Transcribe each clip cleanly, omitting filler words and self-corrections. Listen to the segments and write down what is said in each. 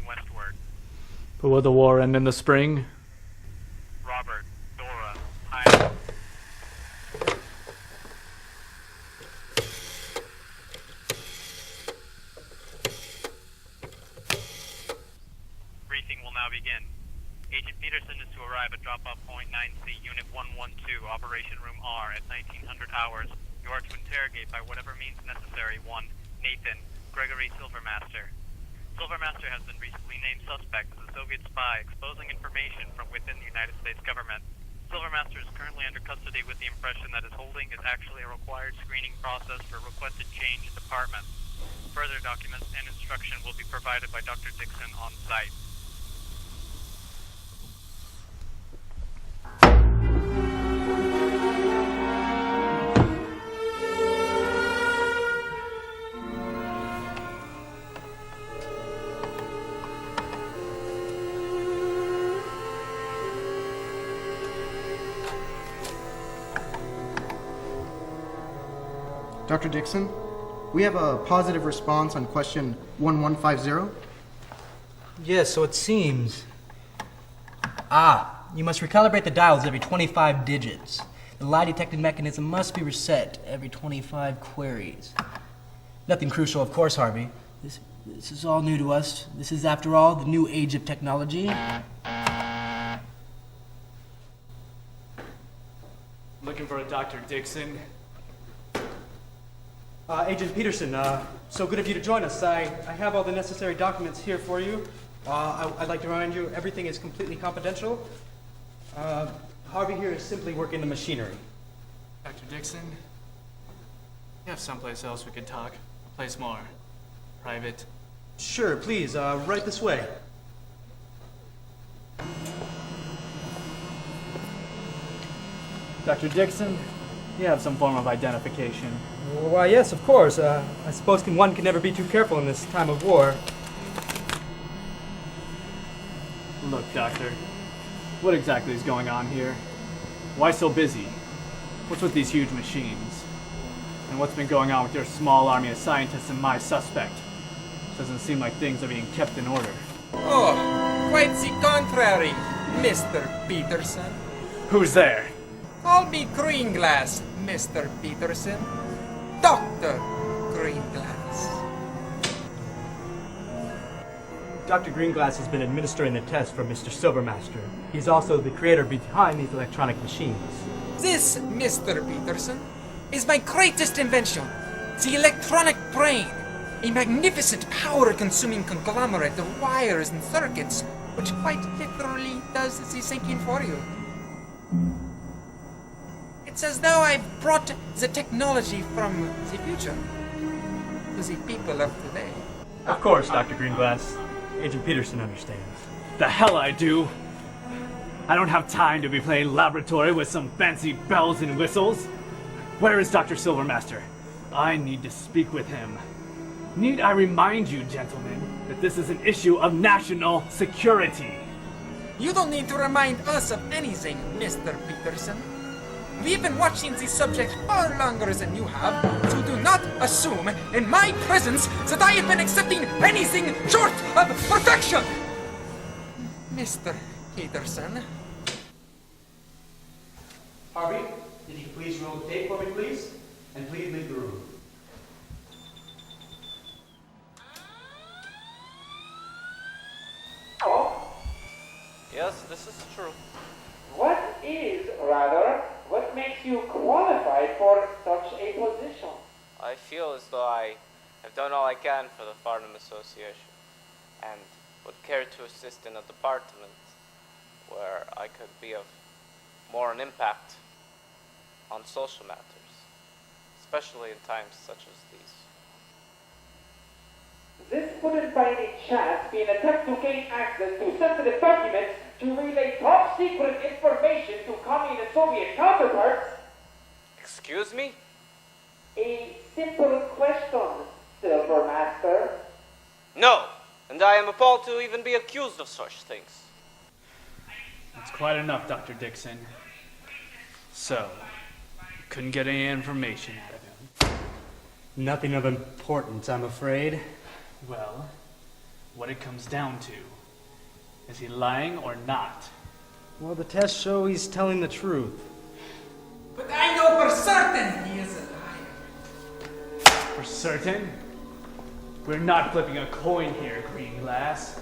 westward. But will the war end in the spring? Robert, Dora, Hyde. Briefing will now begin. Agent Peterson is to arrive at drop-off point 9C, Unit 112, Operation Room R at 1900 hours. You are to interrogate by whatever means necessary 1. Nathan, Gregory Silvermaster. Silvermaster has been recently named suspect as a Soviet spy exposing information from within the United States government. Silvermaster is currently under custody with the impression that his holding is actually a required screening process for requested change in department. Further documents and instruction will be provided by Dr. Dixon on site. Dr. Dixon, we have a positive response on question 1150. Yes, so it seems. You must recalibrate the dials every 25 digits. The lie detecting mechanism must be reset every 25 queries. Nothing crucial, of course, Harvey. This is all new to us. This is, after all, the new age of technology. Looking for a Dr. Dixon. Agent Peterson, so good of you to join us. I have all the necessary documents here for you. I'd like to remind you, everything is completely confidential. Harvey here is simply working the machinery. Dr. Dixon? You have someplace else we could talk. A place more private. Sure, please, right this way. Dr. Dixon, you have some form of identification. Why, yes, of course. I suppose one can never be too careful in this time of war. Look, Doctor, what exactly is going on here? Why so busy? What's with these huge machines? And what's been going on with your small army of scientists and my suspect? Doesn't seem like things are being kept in order. Oh, quite the contrary, Mr. Peterson. Who's there? Call me Greenglass, Mr. Peterson. Dr. Greenglass. Dr. Greenglass has been administering the test for Mr. Silvermaster. He's also the creator behind these electronic machines. This, Mr. Peterson, is my greatest invention, the electronic brain. A magnificent power-consuming conglomerate of wires and circuits, which quite literally does the thinking for you. It's as though I've brought the technology from the future to the people of today. Of course, Dr. Greenglass. Agent Peterson understands. The hell I do! I don't have time to be playing laboratory with some fancy bells and whistles. Where is Dr. Silvermaster? I need to speak with him. Need I remind you, gentlemen, that this is an issue of national security? You don't need to remind us of anything, Mr. Peterson. We've been watching the subject far longer than you have, so do not assume in my presence that I have been accepting anything short of perfection! Mr. Peterson. Harvey, if you please roll the tape for me, please, and please leave the room. Oh, Yes, this is true. what makes you qualified for such a position? I feel as though I have done all I can for the Farnham Association and would care to assist in a department where I could be of more an impact on social matters, especially in times such as these. This wouldn't by any chance be an attempt to gain access to sensitive documents to relay top secret information to communist Soviet counterparts? Excuse me? A simple question, Silvermaster. No, and I am appalled to even be accused of such things. That's quite enough, Dr. Dixon. So, couldn't get any information out of him. Nothing of importance, I'm afraid. Well, what it comes down to. Is he lying or not? Well, the tests show he's telling the truth. But I know for certain he is a liar. For certain? We're not flipping a coin here, Green Glass.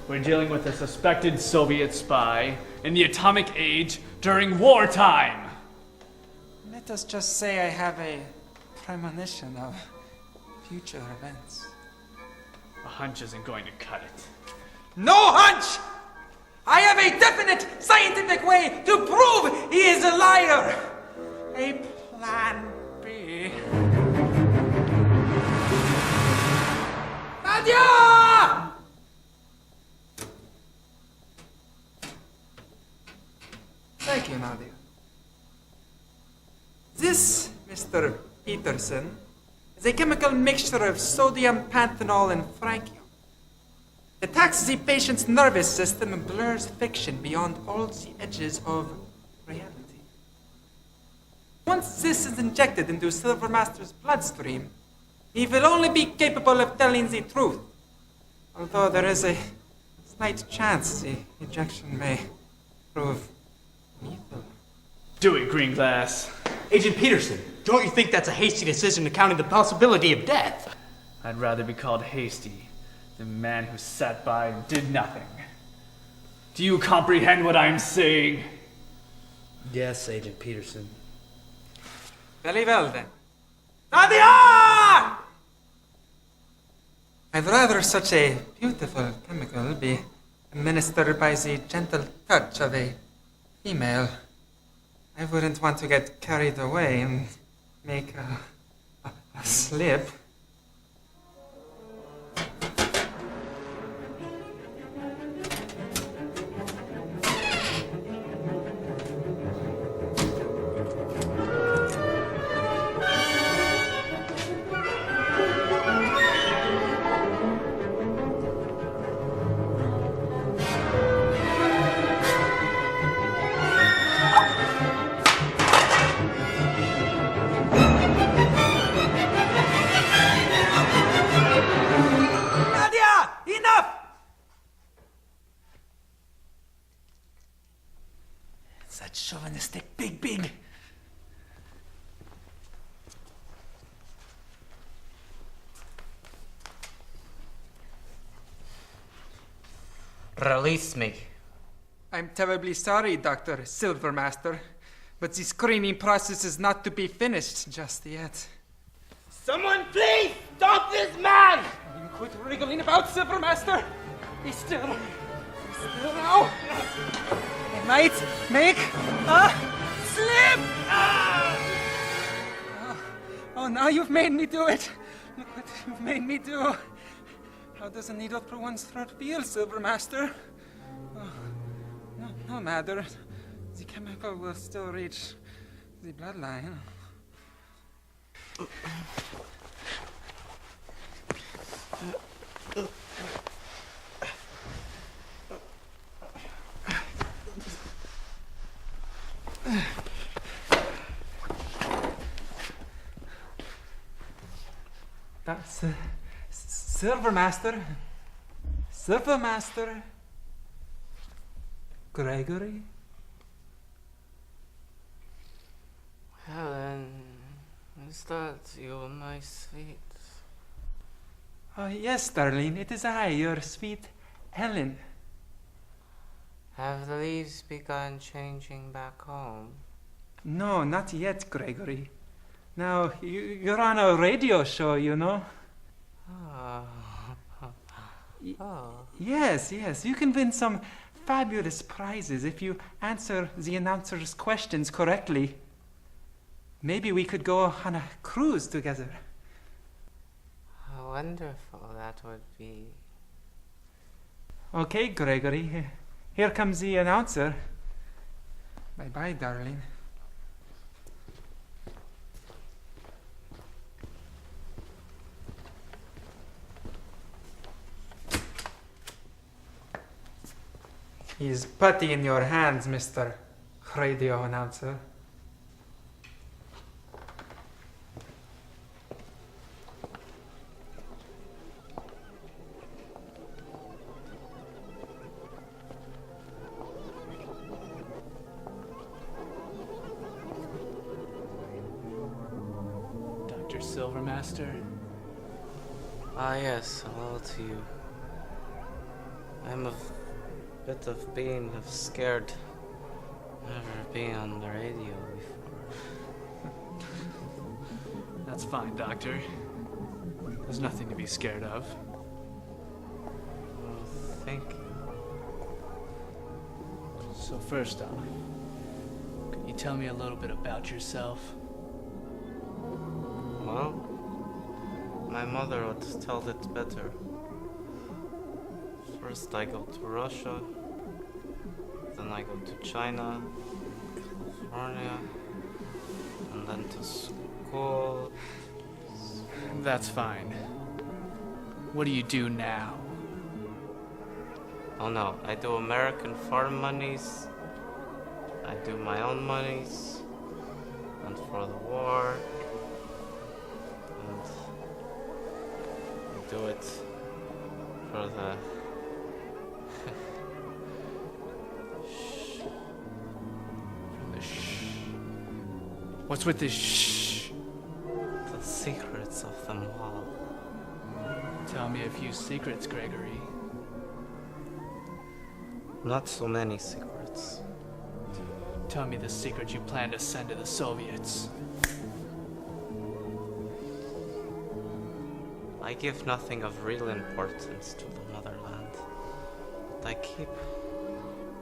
We're dealing with a suspected Soviet spy in the atomic age during wartime. Let us just say I have a premonition of future events. A hunch isn't going to cut it. No hunch! I have a definite scientific way to prove he is a liar! A plan B. Nadia! Thank you, Nadia. This, Mr. Peterson, is a chemical mixture of sodium, panthenol, and francium. It attacks the patient's nervous system and blurs fiction beyond all the edges of reality. Once this is injected into Silvermaster's bloodstream, he will only be capable of telling the truth. Although there is a slight chance the injection may prove lethal. Do it, Green Glass. Agent Peterson, don't you think that's a hasty decision accounting the possibility of death? I'd rather be called hasty than a man who sat by and did nothing. Do you comprehend what I'm saying? Yes, Agent Peterson. Very well then. Nadia! I'd rather such a beautiful chemical be administered by the gentle touch of a female. I wouldn't want to get carried away and make a slip. That chauvinistic big. Release me. I'm terribly sorry, Dr. Silvermaster, but the screening process is not to be finished just yet. Someone please stop this man! You quit wriggling about, Silvermaster! He's still now. It might make a slip! Oh, now you've made me do it! Look what you've made me do! How does a needle through one's throat feel, Silvermaster? Oh, no matter. The chemical will still reach the bloodline. That's Silvermaster. Silvermaster. Gregory? Helen, is that you, my sweet? Oh, yes, darling. It is I, your sweet Helen. Have the leaves begun changing back home? No, not yet, Gregory. Now, you're on a radio show, you know. Oh. Yes. You can win some fabulous prizes if you answer the announcer's questions correctly. Maybe we could go on a cruise together. How wonderful that would be. Okay, Gregory. Here comes the announcer. Bye-bye, darling. He's putty in your hands, Mr. Radio Announcer. Dr. Silvermaster? Ah, yes, hello to you. I'm a bit of being scared. Never been on the radio before. That's fine, Doctor. There's nothing to be scared of. Well, thank you. So first off, can you tell me a little bit about yourself? Well, my mother would tell it better. First I go to Russia, then I go to China, California, and then to school. That's fine. What do you do now? Oh no, I do American farm monies, I do my own monies, and for the war, and I do it for the What's with this shh? the secrets of them all. Tell me a few secrets, Gregory. Not so many secrets. Tell me the secret you plan to send to the Soviets. I give nothing of real importance to the motherland, but I keep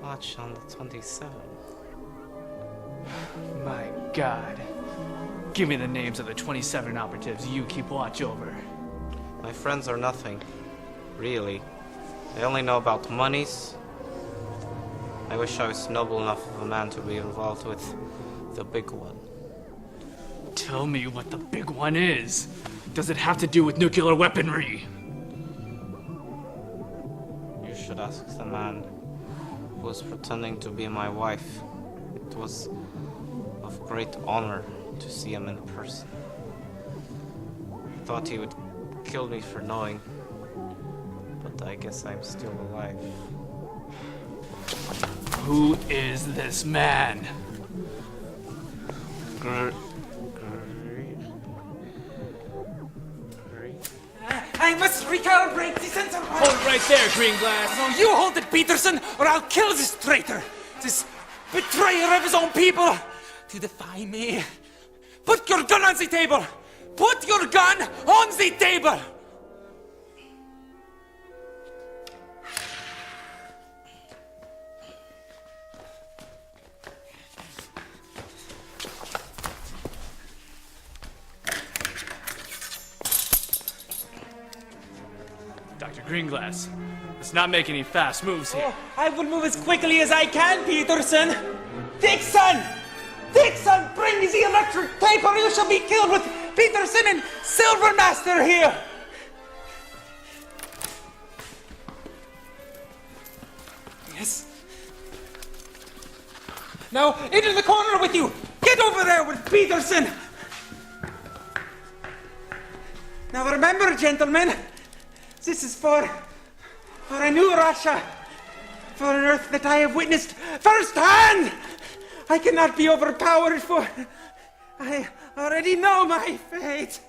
watch on the 27. My God. Give me the names of the 27 operatives you keep watch over. My friends are nothing, really. They only know about monies. I wish I was noble enough of a man to be involved with the big one. Tell me what the big one is. Does it have to do with nuclear weaponry? You should ask the man who was pretending to be my wife. It was of great honor to see him in person. I thought he would kill me for knowing, but I guess I'm still alive. Who is this man? I must recalibrate the sensor. Hold it right there, Green Glass. No, you hold it, Peterson, or I'll kill this traitor, this betrayer of his own people, to defy me. Put your gun on the table. Put your gun on the table. Dr. Greenglass, let's not make any fast moves here. Oh, I will move as quickly as I can, Peterson. Dixon! Dixon, bring the electric tape or you shall be killed with Peterson and Silvermaster here! Yes. Now, into the corner with you! Get over there with Peterson! Now remember, gentlemen, this is for a new Russia, for an Earth that I have witnessed firsthand! I cannot be overpowered, for I already know my fate.